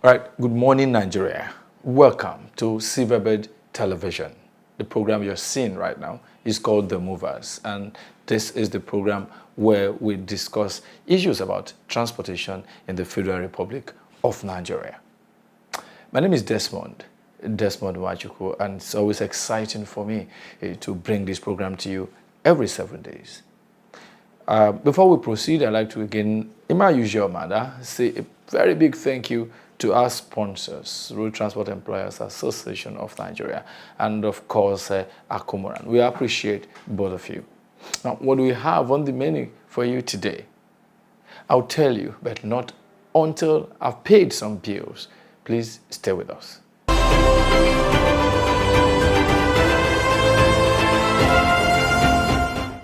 Right, good morning, Nigeria. Welcome to Silverbird Television. The program you're seeing right now is called The Movers, and this is the program where we discuss issues about transportation in the Federal Republic of Nigeria. My name is Desmond Nwachukwu, and it's always exciting for me to bring this program to you every 7 days. Before we proceed, I'd like to again, in my usual manner, say a very big thank you to our sponsors, Road Transport Employers Association of Nigeria, and of course, Akomoran. We appreciate both of you. Now, what do we have on the menu for you today? I'll tell you, but not until I've paid some bills. Please stay with us.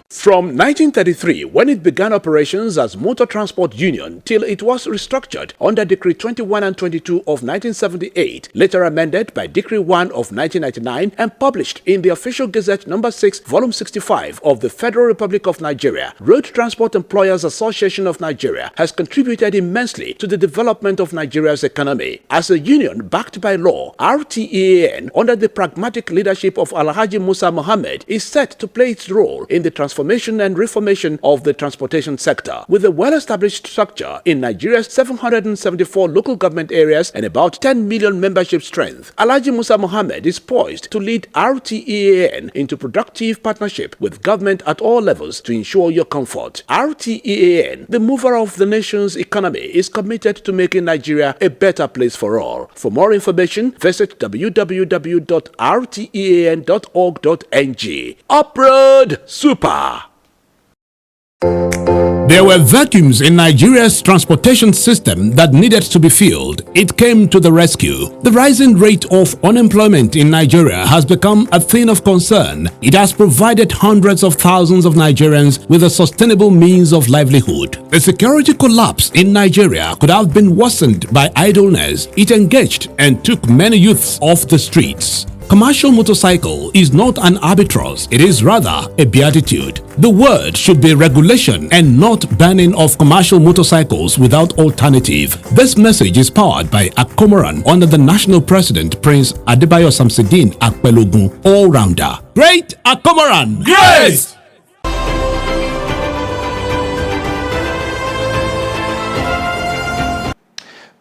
From 1933, when it began operations as Motor Transport Union, till it was restructured under Decree 21 and 22 of 1978, later amended by Decree 1 of 1999 and published in the Official Gazette No. 6, Volume 65 of the Federal Republic of Nigeria, Road Transport Employers Association of Nigeria has contributed immensely to the development of Nigeria's economy. As a union backed by law, RTEAN, under the pragmatic leadership of Alhaji Musa Mohammed, is set to play its role in the transformation and reformation of the transportation sector. With a well-established structure in Nigeria's 774 local government areas and about 10 million membership strength, Alhaji Musa Mohammed is poised to lead RTEAN into productive partnership with government at all levels to ensure your comfort. RTEAN, the mover of the nation's economy, is committed to making Nigeria a better place for all. For more information, visit www.rtean.org.ng. Uproad Super! There were vacuums in Nigeria's transportation system that needed to be filled. It came to the rescue. The rising rate of unemployment in Nigeria has become a thing of concern. It has provided hundreds of thousands of Nigerians with a sustainable means of livelihood. The security collapse in Nigeria could have been worsened by idleness. It engaged and took many youths off the streets. Commercial motorcycle is not an arbitrage, it is rather a beatitude. The word should be regulation and not banning of commercial motorcycles without alternative. This message is powered by Akomoran under the National President Prince Adebayo Samsudeen Akpelogun, all-rounder. Great Akomoran! Great!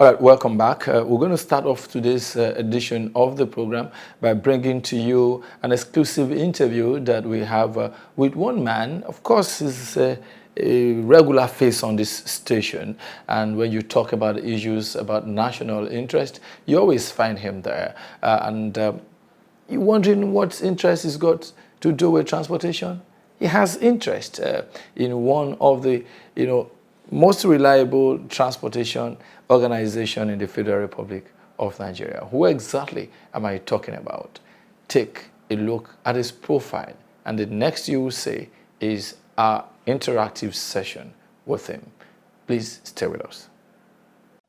All right, welcome back. We're going to start off today's edition of the program by bringing to you an exclusive interview that we have with one man. Of course, he's a regular face on this station, and when you talk about issues about national interest, you always find him there. You're wondering what interest he's got to do with transportation? He has interest in one of the, most reliable transportation organization in the Federal Republic of Nigeria. Who exactly am I talking about? Take a look at his profile, and the next you will see is our interactive session with him. Please stay with us.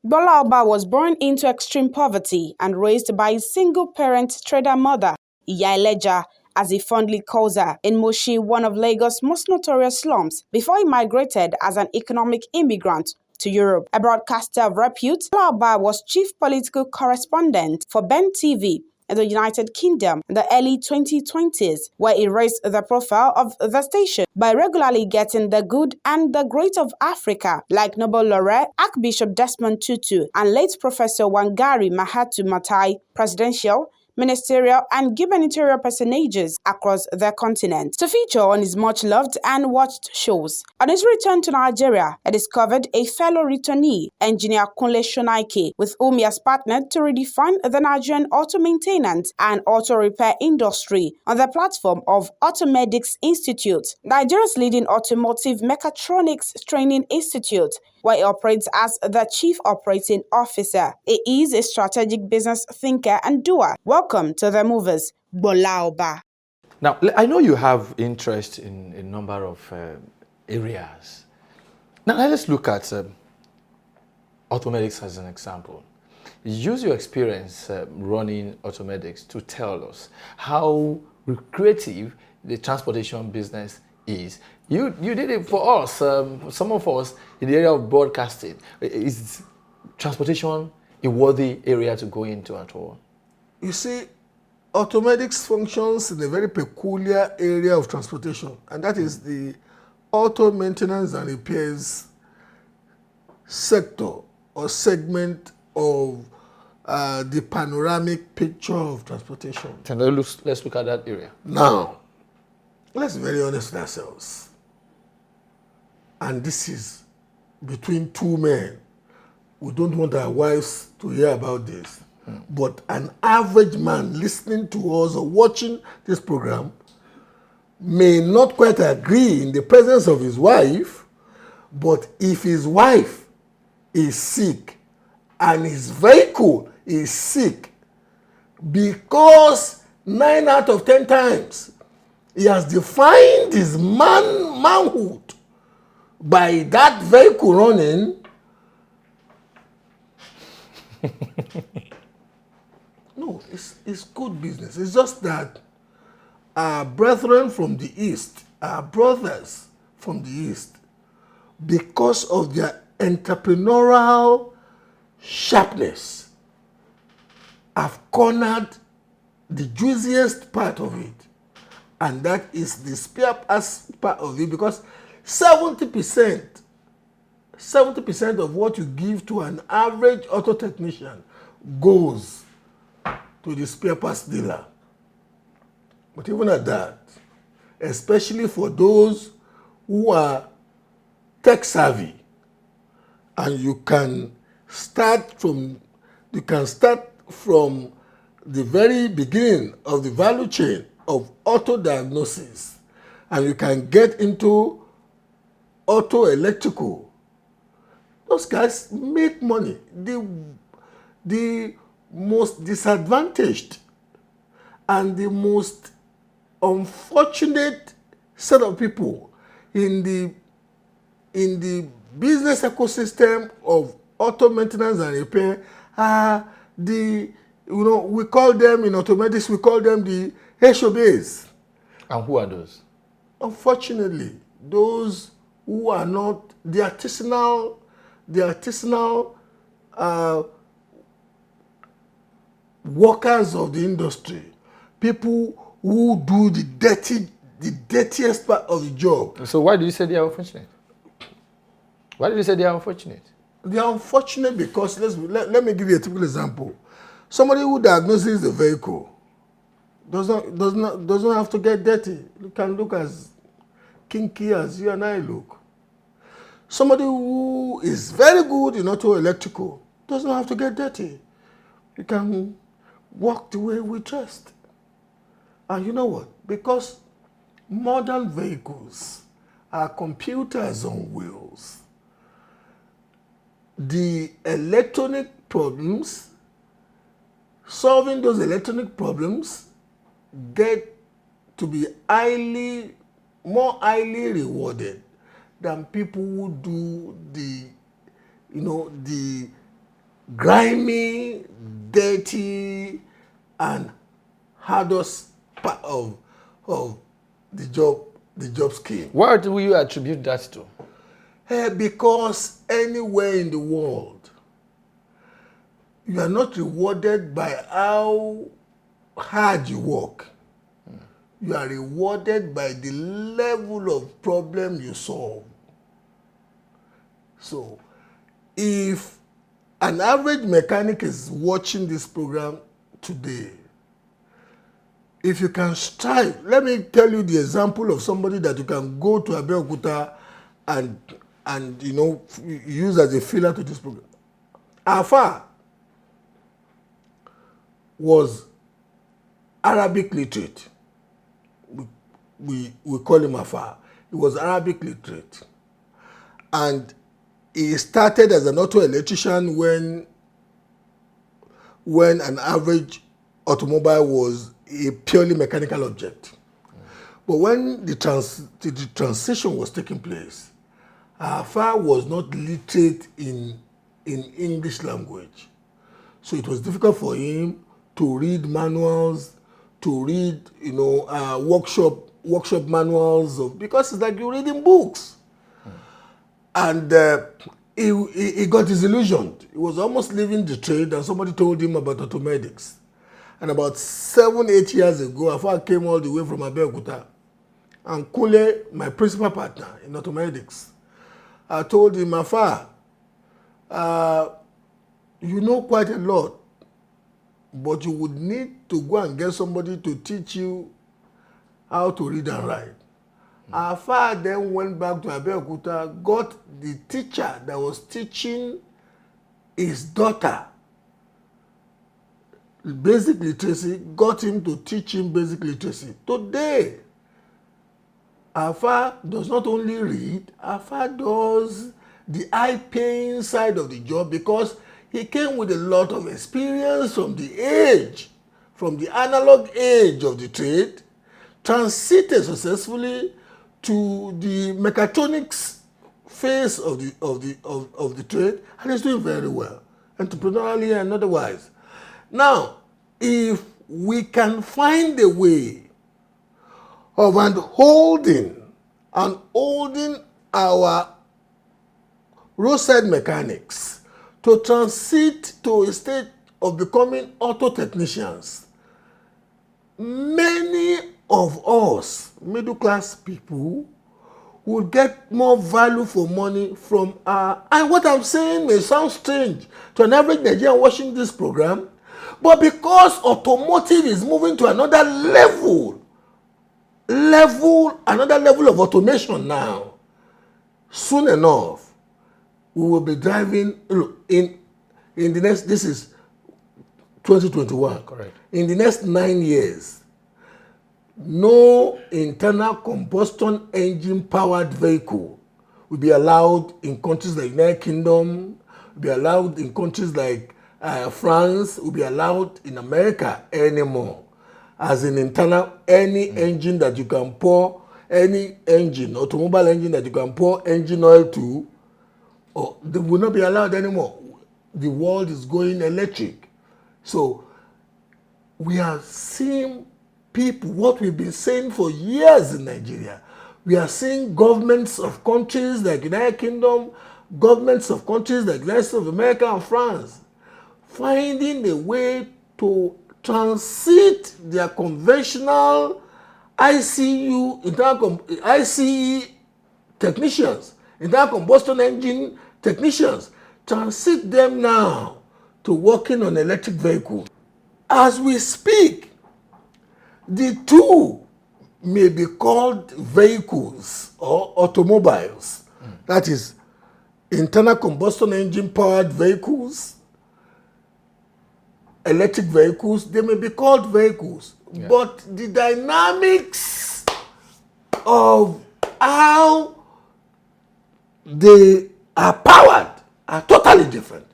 Bola Oba was born into extreme poverty and raised by a single-parent trader mother, Iya Eleja, as he fondly calls her, in Moshi, one of Lagos' most notorious slums, before he migrated as an economic immigrant to Europe. A broadcaster of repute, Bola Oba was chief political correspondent for Ben TV in the United Kingdom in the early 2020s, where he raised the profile of the station by regularly getting the good and the great of Africa, like Nobel laureate Archbishop Desmond Tutu and late Professor Wangari Maathai Maathai, presidential, ministerial, and gubernatorial personages across the continent to feature on his much-loved and watched shows. On his return to Nigeria, he discovered a fellow returnee, engineer Kunle Shonaike, with whom he has partnered to redefine the Nigerian auto maintenance and auto repair industry on the platform of Automedics Institute, Nigeria's leading automotive mechatronics training institute, where he operates as the Chief Operating Officer. He is a strategic business thinker and doer. Welcome to The Movers, Bola Oba. Now, I know you have interest in a number of areas. Now, let's look at Automedics as an example. Use your experience running Automedics to tell us how lucrative the transportation business is. You did it for us, some of us in the area of broadcasting. Is transportation a worthy area to go into at all? You see, automedics functions in a very peculiar area of transportation, and that is the auto maintenance and repairs sector or segment of the panoramic picture of transportation. And let's look at that area. Now, let's be very honest with ourselves. And this is between two men. We don't want our wives to hear about this. But an average man listening to us or watching this program may not quite agree in the presence of his wife, but if his wife is sick and his vehicle is sick, because 9 out of 10 times he has defined his manhood by that vehicle running, no, it's good business. It's just that our brethren from the East, our brothers from the East, because of their entrepreneurial sharpness, have cornered the juiciest part of it. And that is the spare parts part of it, because 70% of what you give to an average auto technician goes to the spare parts dealer. But even at that, especially for those who are tech savvy, and you can start from the very beginning of the value chain of auto diagnosis, and you can get into auto electrical. Those guys make money. The most disadvantaged and the most unfortunate set of people in the business ecosystem of auto maintenance and repair are we call them in automatics, we call them the HOBs. And who are those? Unfortunately, those who are not the artisanal workers of the industry, people who do the dirtiest part of the job. So why did you say they are unfortunate? Why did you say they are unfortunate? They are unfortunate because, let me give you a typical example. Somebody who diagnoses the vehicle doesn't have to get dirty. You can look as kinky as you and I look. Somebody who is very good in auto electrical doesn't have to get dirty. You can walk the way we dressed. And you know what? Because modern vehicles are computers on wheels, the electronic problems, solving those electronic problems get to be more highly rewarded than people who do the grimy, dirty, and hardest part of the job scheme. Why do you attribute that to? Because anywhere in the world, you are not rewarded by how hard you work. You are rewarded by the level of problem you solve. So, if an average mechanic is watching this program today, if you can strive, let me tell you the example of somebody that you can go to Abeokuta and use as a filler to this program. Alpha was Arabic literate. We call him Afa. He was Arabic literate. And he started as an auto electrician when an average automobile was a purely mechanical object. But when the transition was taking place, Afa was not literate in English language. So it was difficult for him to read manuals, to read workshop manuals, because it's like you're reading books. And he got disillusioned. He was almost leaving the trade, and somebody told him about automedics. And about 7-8 years ago, Afa came all the way from Abeokuta, and Kule, my principal partner in automedics, I told him, Afa, you know quite a lot, but you would need to go and get somebody to teach you how to read and write. Afa then went back to Abeokuta, got the teacher that was teaching his daughter basic literacy, got him to teach him basic literacy. Today, Afa does not only read, Afa does the high-paying side of the job because he came with a lot of experience from the analog age of the trade, transited successfully to the mechatronics phase of the trade, and is doing very well, entrepreneurially and otherwise. Now, if we can find a way of holding our roadside mechanics to transit to a state of becoming auto technicians, many of us middle class people will get more value for money from our, and what I'm saying may sound strange to an average Nigerian watching this program, but because automotive is moving to another level of automation now, soon enough we will be driving in the next, this is 2021. Correct. In the next 9 years, no internal combustion engine powered vehicle will be allowed in countries like United Kingdom, will be allowed in countries like France, will be allowed in America anymore. As an internal, any engine that you can pour, any engine, automobile engine that you can pour engine oil to, they will not be allowed anymore. The world is going electric. So we are seeing people, what we've been saying for years in Nigeria, we are seeing governments of countries like United Kingdom, governments of countries like the United States of America and France, finding a way to transit their conventional ICE technicians, internal combustion engine technicians, transit them now to working on electric vehicles. As we speak, the two may be called vehicles or automobiles. That is, internal combustion engine powered vehicles, electric vehicles, they may be called vehicles. Yeah. But the dynamics of how they are powered are totally different.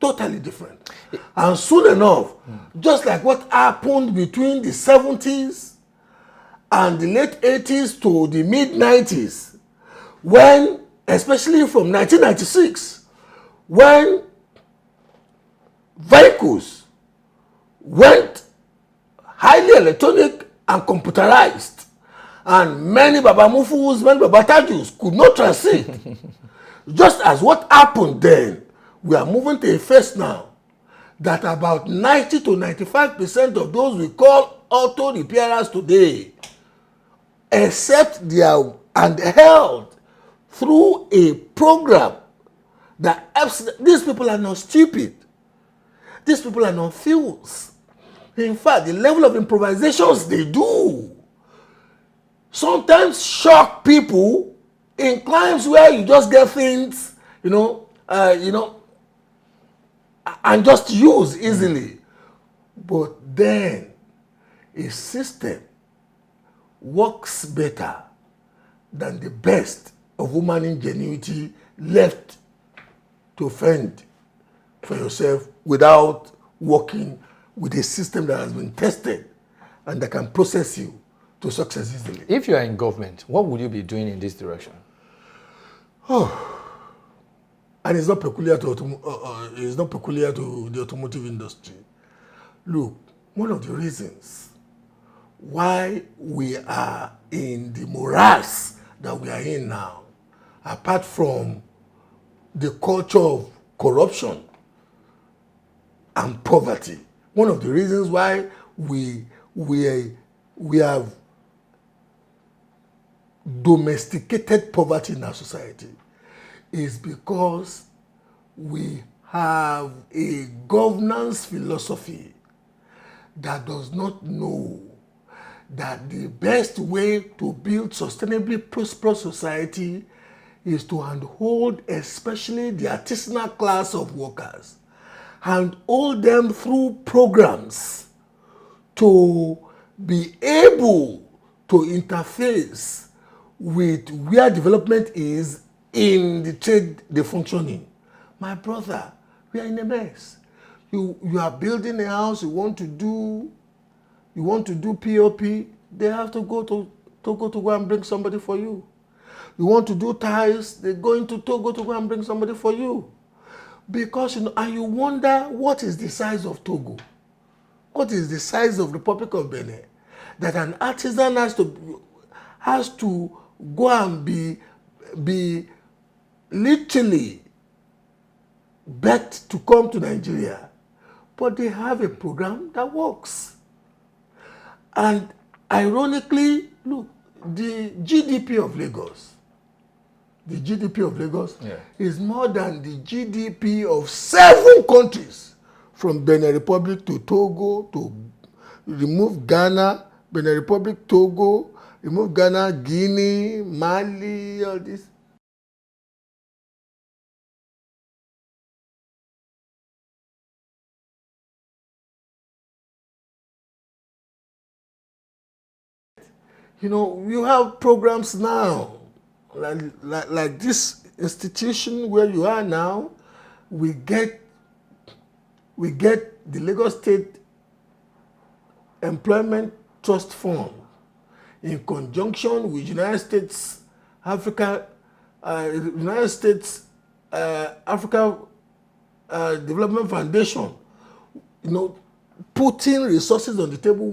Totally different. And soon enough, just like what happened between the 70s and the late 80s to the mid 90s, when, especially from 1996, when vehicles went highly electronic and computerized, and many Babamufus, many Babatajus could not transit. Just as what happened then, we are moving to a phase now that about 90 to 95% of those we call auto repairers today, except they are handheld through a program that helps. These people are not stupid. These people are not fools. In fact, the level of improvisations they do sometimes shock people in climes where you just get things, and just use easily. But then a system works better than the best of human ingenuity left to fend for yourself without working with a system that has been tested and that can process you to success easily. If you are in government, what would you be doing in this direction? And it's not peculiar to the automotive industry. Look, one of the reasons why we are in the morass that we are in now, apart from the culture of corruption and poverty. One of the reasons why we have domesticated poverty in our society is because we have a governance philosophy that does not know that the best way to build sustainably prosperous society is to handhold especially the artisanal class of workers and hold them through programs to be able to interface with where development is in the trade they function in. My brother, we are in a mess. You are building a house, you want to do POP, they have to go to Togo to go and bring somebody for you. You want to do tiles, they're going to Togo to go and bring somebody for you. Because, and you wonder, what is the size of Togo? What is the size of Republic of Benin? That an artisan has to go and be literally begged to come to Nigeria. But they have a program that works. And ironically, look, the GDP of Lagos is more than the GDP of 7 countries, from Benin Republic to Togo, to remove Ghana, Benin Republic, Togo, remove Ghana, Guinea, Mali, all this. You have programs now, like this institution where you are now. We get the Lagos State Employment Trust Fund in conjunction with United States Africa Development Foundation. Putting resources on the table,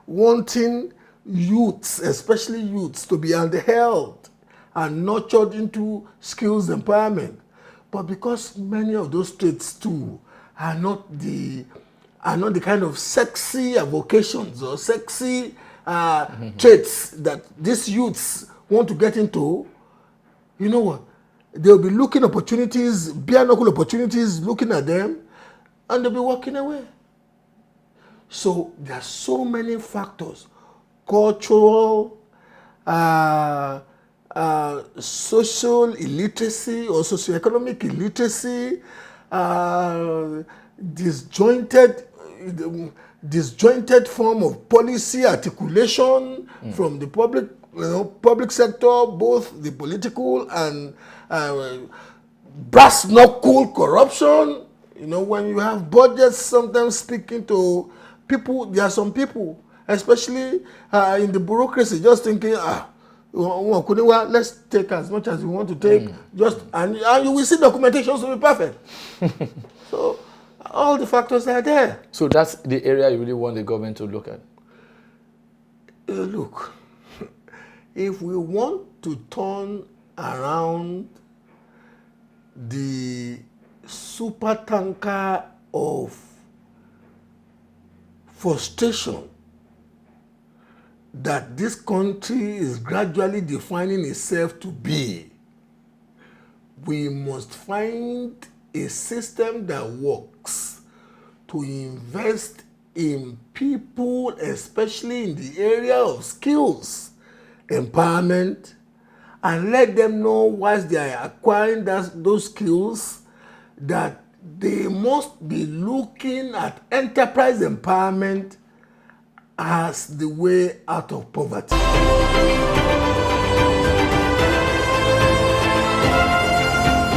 wanting youths, especially youths, to be held and nurtured into skills empowerment. But because many of those traits too are not the kind of sexy vocations or sexy traits that these youths want to get into, you know what? They'll be looking opportunities, bare knuckle opportunities, looking at them, and they'll be walking away. So there are so many factors: cultural, social illiteracy or socioeconomic illiteracy, disjointed form of policy articulation from the public sector, both the political and brass knuckle corruption. When you have budgets sometimes speaking to people, there are some people, especially in the bureaucracy, just thinking, let's take as much as we want to take, and you will see documentations will be perfect. So all the factors are there. So that's the area you really want the government to look at? Look, if we want to turn around the super tanker of frustration that this country is gradually defining itself to be, we must find a system that works to invest in people, especially in the area of skills empowerment, and let them know whilst they are acquiring those skills that they must be looking at enterprise empowerment as the way out of poverty.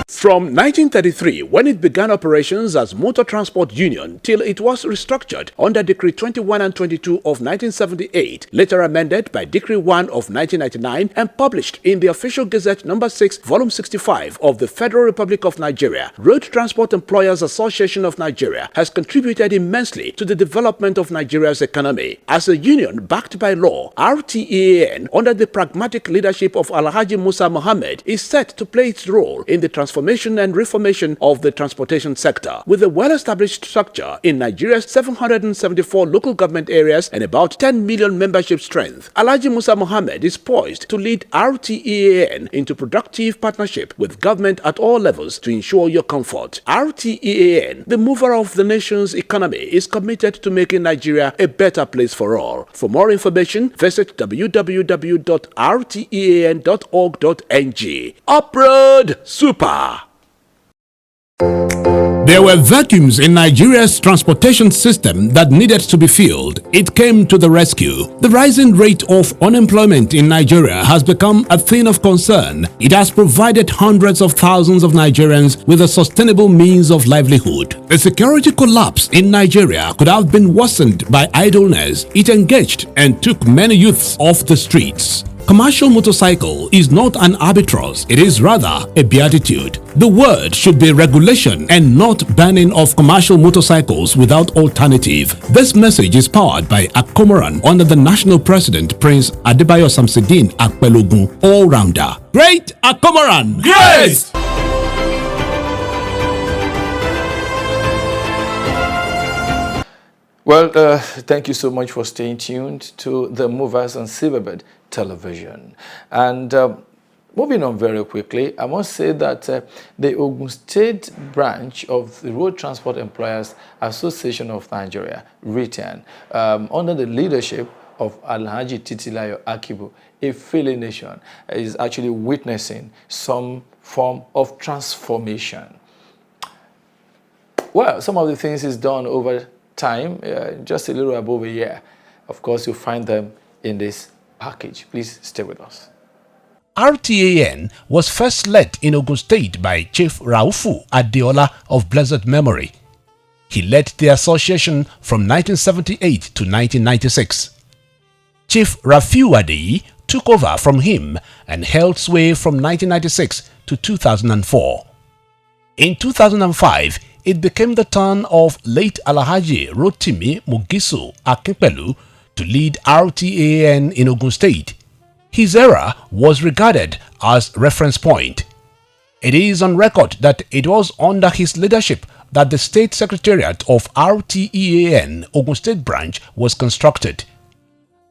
From 1933, when it began operations as Motor Transport Union, till it was restructured under Decree 21 and 22 of 1978, later amended by Decree 1 of 1999 and published in the Official Gazette No. 6, Volume 65 of the Federal Republic of Nigeria, Road Transport Employers Association of Nigeria has contributed immensely to the development of Nigeria's economy. As a union backed by law, RTAN, under the pragmatic leadership of Alhaji Musa Mohammed, is set to play its role in the transformation transformation and reformation of the transportation sector. With a well-established structure in Nigeria's 774 local government areas and about 10 million membership strength, Alhaji Musa Mohammed is poised to lead RTEAN into productive partnership with government at all levels to ensure your comfort. RTEAN, the mover of the nation's economy, is committed to making Nigeria a better place for all. For more information, visit www.rtean.org.ng. Uproad Super! There were vacuums in Nigeria's transportation system that needed to be filled. It came to the rescue. The rising rate of unemployment in Nigeria has become a thing of concern. It has provided hundreds of thousands of Nigerians with a sustainable means of livelihood. The security collapse in Nigeria could have been worsened by idleness. It engaged and took many youths off the streets. Commercial motorcycle is not an arbitrage, it is rather a beatitude. The word should be regulation and not banning of commercial motorcycles without alternative. This message is powered by Akomoran under the national president Prince Adebayo Samsudeen Akpelogun, all-rounder. Great Akomoran! Great! Well, thank you so much for staying tuned to the Movers on Silverbird Television. And moving on very quickly, I must say that the Ogun State branch of the Road Transport Employers Association of Nigeria, RTEAN, under the leadership of Alhaji Titilayo Akibu, a failing nation, is actually witnessing some form of transformation. Well, some of the things is done over time, just a little above a year. Of course, you'll find them in this package. Please stay with us. RTEAN was first led in Ogun State by Chief Raufu Adeola of blessed memory. He led the association from 1978 to 1996. Chief Rafiu Adeyi took over from him and held sway from 1996 to 2004. In 2005, it became the turn of late Alhaji Rotimi Mugisu Akinpelu to lead RTEAN in Ogun State. His era was regarded as reference point. It is on record that it was under his leadership that the State Secretariat of RTEAN Ogun State branch was constructed.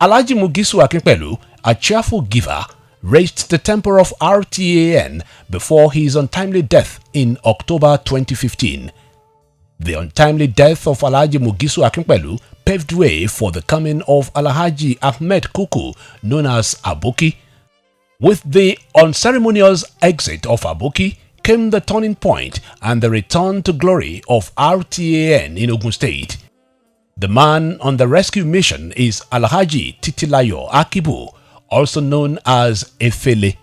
Alhaji Mugisu Akinpelu, a cheerful giver, raised the temper of RTEAN before his untimely death in October 2015. The untimely death of Alhaji Mugisu Akinpelu paved way for the coming of Alhaji Ahmed Kuku, known as Aboki. With the unceremonious exit of Aboki came the turning point and the return to glory of RTEAN in Ogun State. The man on the rescue mission is Alhaji Titilayo Akibu, also known as Efele.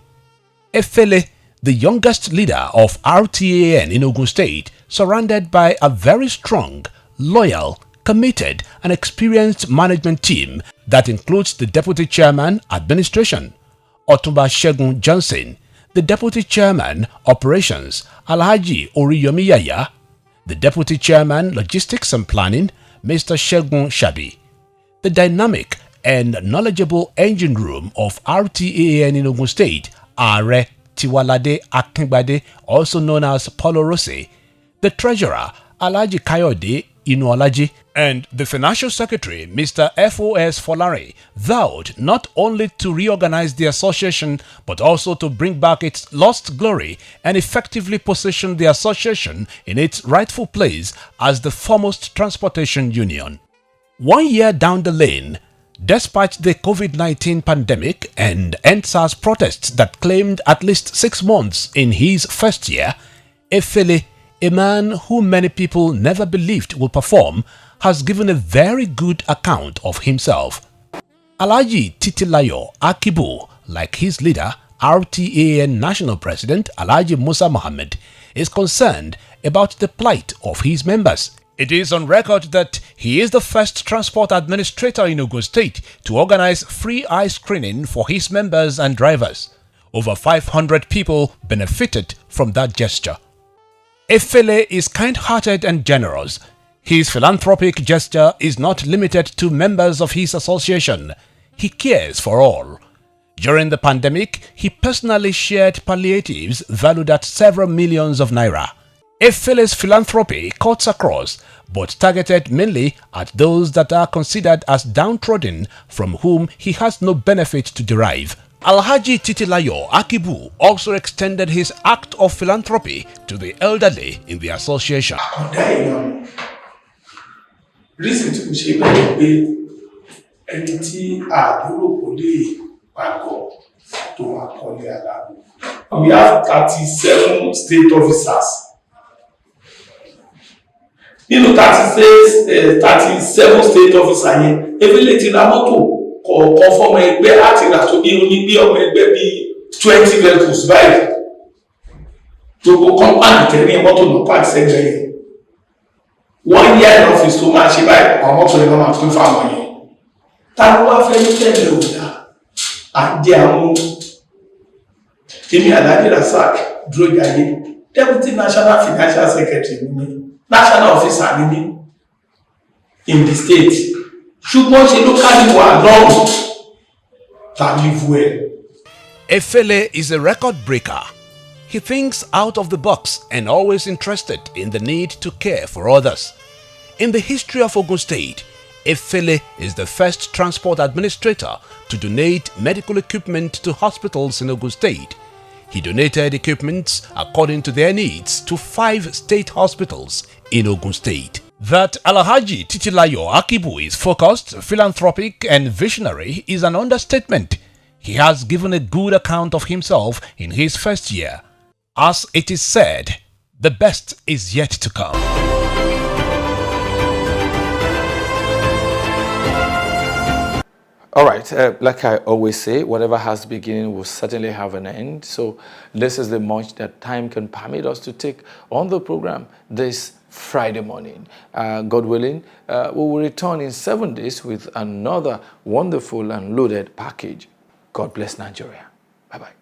Efele, the youngest leader of RTEAN in Ogun State, surrounded by a very strong, loyal, committed and experienced management team that includes the Deputy Chairman, Administration, Otumba Shegun Johnson, the Deputy Chairman, Operations, Alhaji Oriyomi Yaya, the Deputy Chairman, Logistics and Planning, Mr. Shegun Shabi, the dynamic and knowledgeable engine room of RTEAN in Ogun State, Are Tiwalade Akingbade, also known as Paulo Rossi, the Treasurer, Alhaji Kayode Inuolaji, and the Financial Secretary, Mr. F.O.S. Folare, vowed not only to reorganize the association but also to bring back its lost glory and effectively position the association in its rightful place as the foremost transportation union. 1 year down the lane, despite the COVID-19 pandemic and EndSARS protests that claimed at least 6 months in his first year, Efele, a man who many people never believed would perform, has given a very good account of himself. Alhaji Titilayo Akibu, like his leader, RTEAN National President Alhaji Musa Mohammed, is concerned about the plight of his members. It is on record that he is the first transport administrator in Ogun State to organize free eye screening for his members and drivers. Over 500 people benefited from that gesture. Efele is kind-hearted and generous. His philanthropic gesture is not limited to members of his association. He cares for all. During the pandemic, he personally shared palliatives valued at several millions of naira. Efele's philanthropy cuts across, but targeted mainly at those that are considered as downtrodden, from whom he has no benefit to derive. Alhaji Titilayo Akibu also extended his act of philanthropy to the elderly in the association. Reason to ṣe bẹ́ẹ̀ pé ẹni tí àdúró kò lè pàgọ́ tó wà kọ́lé aláàbò. We have 37 state officers. Nínú 37 state officers yẹn, ebile ti ra mọ́tò kọ̀ọ̀kan fọ́mọ ẹgbẹ́ àti rà tó bí onígbé ọmọ ẹgbẹ́ bí 20 vehicles báyìí. Gbogbo kọ́mpánì tẹ̀lé mọ́tò ló pàdé sẹ́gbẹ̀ẹ́ yẹn. 1 year in office tó máa ṣe báyìí àwọn mọ́tò yẹn máa tún fáwọn yẹn. Ta ló wá fẹ́ ní tẹ̀lé òdà àjẹ àwọn èmi Alhaji Rasaq Dúrójayé Deputy National Financial Secretary ní National Officer ní in the state. Ṣùgbọ́n ṣe ló kárí wà lọ́rùn tàbí vu ẹ̀. Efele is a record breaker. He thinks out of the box and always interested in the need to care for others. In the history of Ogun State, Efele is the first transport administrator to donate medical equipment to hospitals in Ogun State. He donated equipment according to their needs to 5 state hospitals in Ogun State. That Alhaji Titilayo Akibu is focused, philanthropic and visionary is an understatement. He has given a good account of himself in his first year. As it is said, the best is yet to come. All right, like I always say, whatever has beginning will certainly have an end. So this is the much that time can permit us to take on the program this Friday morning. God willing, we will return in 7 days with another wonderful and loaded package. God bless Nigeria. Bye-bye.